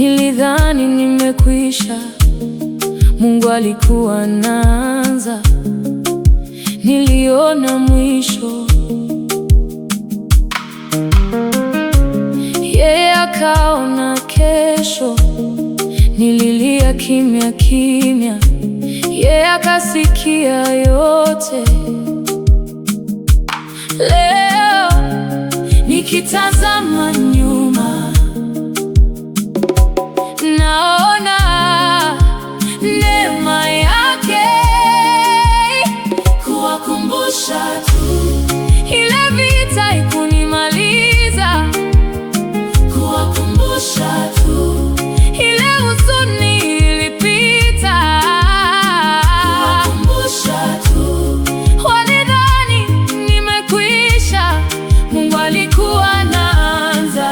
Nilidhani nimekwisha, Mungu alikuwa anaanza. Niliona mwisho, yeye akaona kesho. Nililia kimya kimya, yeye akasikia yote. Leo nikitazama nyuma, naona neema yake, kuwakumbusha tu ile vita haikunimaliza, kuwakumbusha tu ile huzuni ilipita, kuwakumbusha tu walidhani nimekwisha, Mungu alikuwa anaanza.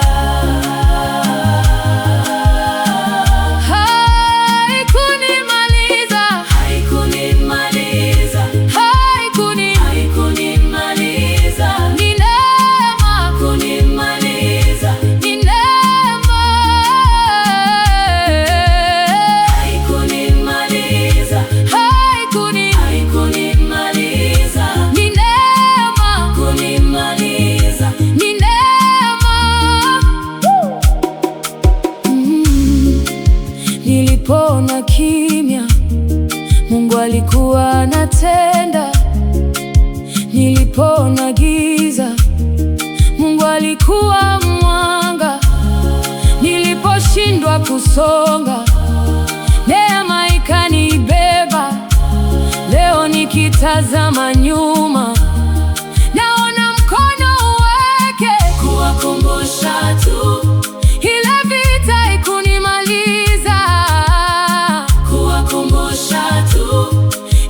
Nilipoona kimya, Mungu alikuwa anatenda. Nilipoona giza, Mungu alikuwa mwanga. Niliposhindwa kusonga, neema ikanibeba. Leo nikitazama nyuma, naona mkono wake, kuwakumbusha tu ile vita haikunimaliza, kuwakumbusha tu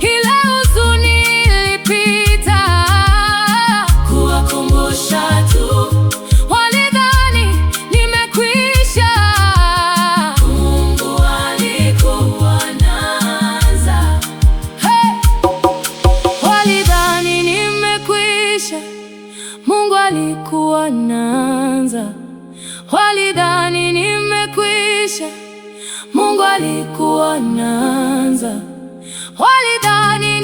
ile huzuni ilipita, kuwakumbusha tu walidhani nimekwisha, Mungu alikuwa anaanza. Walidhani nimekwisha, Mungu alikuwa anaanza. Walidhani nimekwisha, Mungu alikuwa anaanza. Walidhani